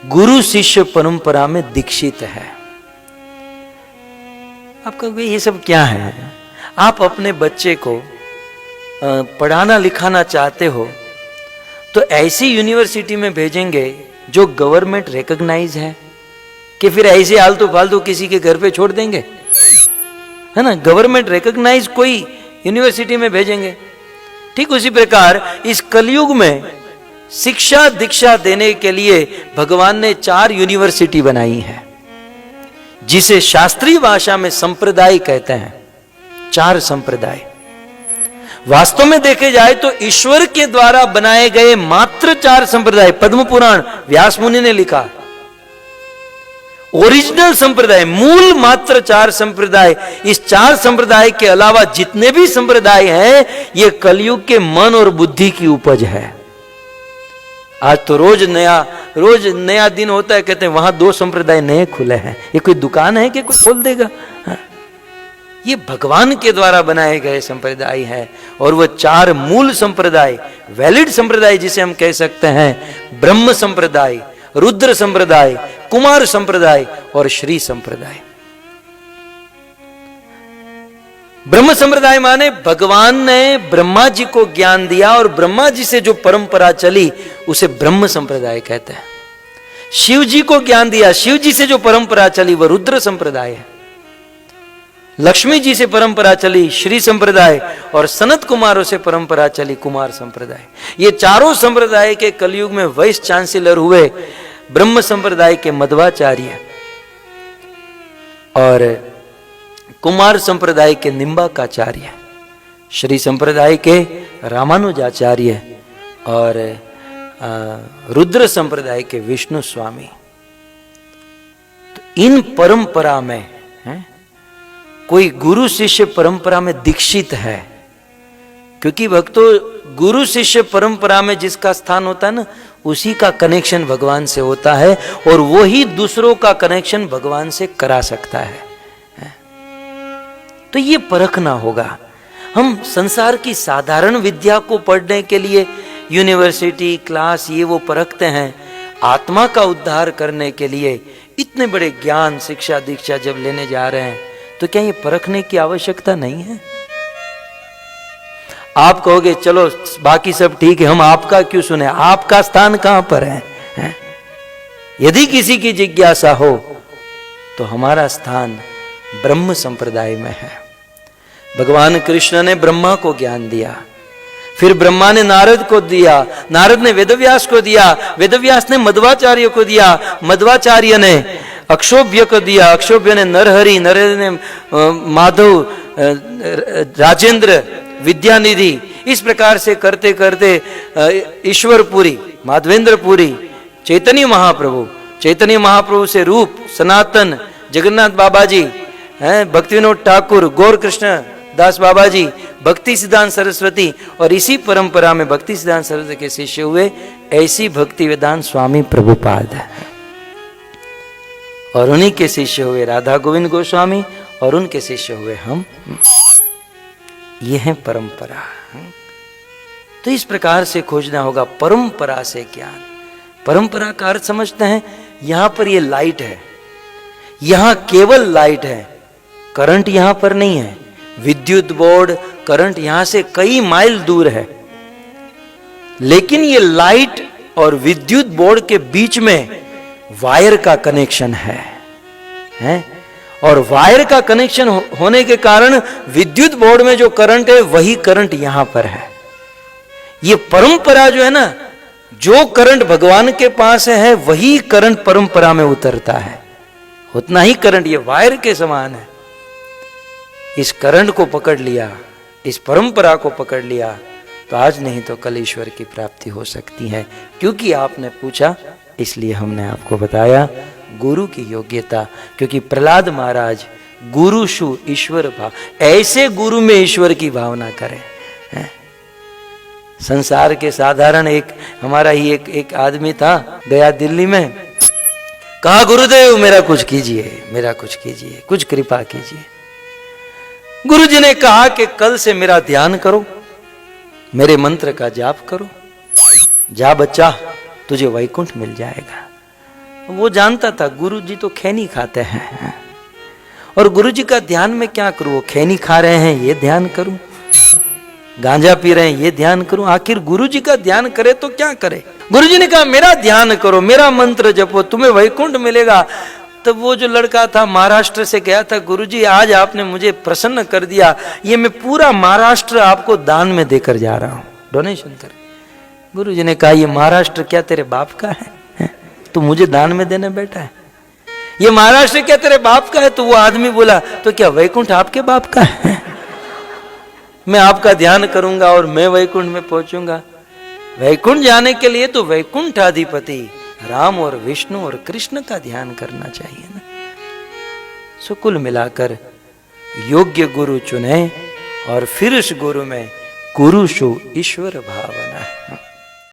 गुरु शिष्य परंपरा में दीक्षित है। आप कहोगे ये सब क्या है? आप अपने बच्चे को पढ़ाना लिखाना चाहते हो तो ऐसी यूनिवर्सिटी में भेजेंगे जो गवर्नमेंट रिकॉग्नाइज है, कि फिर ऐसे आलतू फालतू किसी के घर पे छोड़ देंगे? है ना, गवर्नमेंट रिकॉग्नाइज कोई यूनिवर्सिटी में भेजेंगे। ठीक उसी प्रकार इस कलयुग में शिक्षा दीक्षा देने के लिए भगवान ने 4 यूनिवर्सिटी बनाई है, जिसे शास्त्रीय भाषा में संप्रदाय कहते हैं। 4 संप्रदाय वास्तव में देखे जाए तो ईश्वर के द्वारा बनाए गए मात्र 4 संप्रदाय। पद्म पुराण व्यास मुनि ने लिखा, ओरिजिनल संप्रदाय मूल मात्र 4 संप्रदाय। इस 4 संप्रदाय के अलावा जितने भी संप्रदाय हैं ये कलयुग के मन और बुद्धि की उपज है। आज तो रोज नया दिन होता है, कहते हैं वहां 2 संप्रदाय नए खुले हैं। ये कोई दुकान है कि कोई खोल देगा? ये भगवान के द्वारा बनाए गए संप्रदाय है। और वो 4 मूल संप्रदाय, वैलिड संप्रदाय जिसे हम कह सकते हैं, ब्रह्म संप्रदाय, रुद्र संप्रदाय, कुमार संप्रदाय और श्री संप्रदाय। ब्रह्म संप्रदाय माने भगवान ने ब्रह्मा जी को ज्ञान दिया और ब्रह्मा जी से जो परंपरा चली उसे ब्रह्म संप्रदाय कहते हैं। शिव जी को ज्ञान दिया, शिव जी से जो परंपरा चली वह रुद्र संप्रदाय है। लक्ष्मी जी से परंपरा चली श्री संप्रदाय, और सनत कुमारों से परंपरा चली कुमार संप्रदाय। ये चारों संप्रदाय के कलयुग में वाइस चांसलर हुए ब्रह्म संप्रदाय के मध्वाचार्य, और कुमार संप्रदाय के निम्बाकाचार्य, श्री संप्रदाय के रामानुजाचार्य और रुद्र संप्रदाय के विष्णु स्वामी। तो इन परंपरा में कोई गुरु शिष्य परंपरा में दीक्षित है, क्योंकि भक्तों गुरु शिष्य परंपरा में जिसका स्थान होता है ना, उसी का कनेक्शन भगवान से होता है और वो ही दूसरों का कनेक्शन भगवान से करा सकता है। तो ये परखना होगा। हम संसार की साधारण विद्या को पढ़ने के लिए यूनिवर्सिटी क्लास ये वो परखते हैं। आत्मा का उद्धार करने के लिए इतने बड़े ज्ञान शिक्षा दीक्षा जब लेने जा रहे हैं तो क्या ये परखने की आवश्यकता नहीं है? आप कहोगे चलो बाकी सब ठीक है, हम आपका क्यों सुने? आपका स्थान कहां पर है? यदि किसी की जिज्ञासा हो तो हमारा स्थान ब्रह्म संप्रदाय में है। भगवान कृष्ण ने ब्रह्मा को ज्ञान दिया, फिर ब्रह्मा ने नारद को दिया, नारद ने वेदव्यास को दिया, वेदव्यास ने मध्वाचार्य को दिया, मध्वाचार्य ने अक्षोभ्य को दिया, अक्षोभ्य ने नरहरि, नरहरि ने माधव, राजेंद्र, विद्यानिधि। इस प्रकार से करते करते ईश्वरपुरी, माधवेंद्रपुरी, चैतन्य महाप्रभु से रूप, सनातन, जगन्नाथ बाबा जी, भक्ति विनोद ठाकुर, गौर कृष्ण दास बाबा जी, भक्ति सिद्धांत सरस्वती, और इसी परंपरा में भक्ति सिद्धांत सरस्वती के शिष्य हुए ऐसी भक्ति वेदांत स्वामी प्रभुपाद, और उन्हीं के शिष्य हुए राधा गोविंद गोस्वामी, और उनके शिष्य हुए हम। ये है परंपरा। तो इस प्रकार से खोजना होगा परंपरा से ज्ञान। परंपरा का अर्थ समझते हैं, यहां पर ये लाइट है, यहां केवल लाइट है, करंट यहां पर नहीं है। विद्युत बोर्ड, करंट यहां से कई माइल दूर है, लेकिन ये लाइट और विद्युत बोर्ड के बीच में वायर का कनेक्शन है? और वायर का कनेक्शन होने के कारण विद्युत बोर्ड में जो करंट है वही करंट यहां पर है। ये परंपरा जो है ना, जो करंट भगवान के पास है वही करंट परंपरा में उतरता है, उतना ही करंट ये वायर के समान है। इस करंट को पकड़ लिया, इस परंपरा को पकड़ लिया तो आज नहीं तो कल ईश्वर की प्राप्ति हो सकती है। क्योंकि आपने पूछा इसलिए हमने आपको बताया गुरु की योग्यता। क्योंकि प्रहलाद महाराज गुरु शु ईश्वर भाव, ऐसे गुरु में ईश्वर की भावना करें। संसार के साधारण हमारा ही एक आदमी था, गया दिल्ली में, कहा गुरुदेव मेरा कुछ कीजिए, कुछ कृपा कीजिए। गुरु जी ने कहा कि कल से मेरा ध्यान करो, मेरे मंत्र का जाप करो, जा बच्चा तुझे वैकुंठ मिल जाएगा। वो जानता था गुरु जी तो खैनी खाते हैं, और गुरु जी का ध्यान में क्या करूं? वो खैनी खा रहे हैं ये ध्यान करूं, गांजा पी रहे हैं ये ध्यान करूं? आखिर गुरु जी का ध्यान करे तो क्या करे? गुरु जी ने कहा मेरा ध्यान करो, मेरा मंत्र जपो, तुम्हें वैकुंठ मिलेगा। तब वो जो लड़का था महाराष्ट्र से गया था, गुरुजी आज आपने मुझे प्रसन्न कर दिया, ये मैं पूरा महाराष्ट्र आपको दान में देकर जा रहा हूं, डोनेशन कर। गुरुजी ने कहा ये महाराष्ट्र क्या तेरे बाप का है? तू मुझे दान में देने बैठा है? ये महाराष्ट्र क्या तेरे बाप का है? तो वो आदमी बोला तो क्या वैकुंठ आपके बाप का है? मैं आपका ध्यान करूंगा और मैं वैकुंठ में पहुंचूंगा। वैकुंठ जाने के लिए तो वैकुंठाधिपति राम और विष्णु और कृष्ण का ध्यान करना चाहिए ना। सो कुल मिलाकर योग्य गुरु चुने और फिर उस गुरु में गुरु शो ईश्वर भाव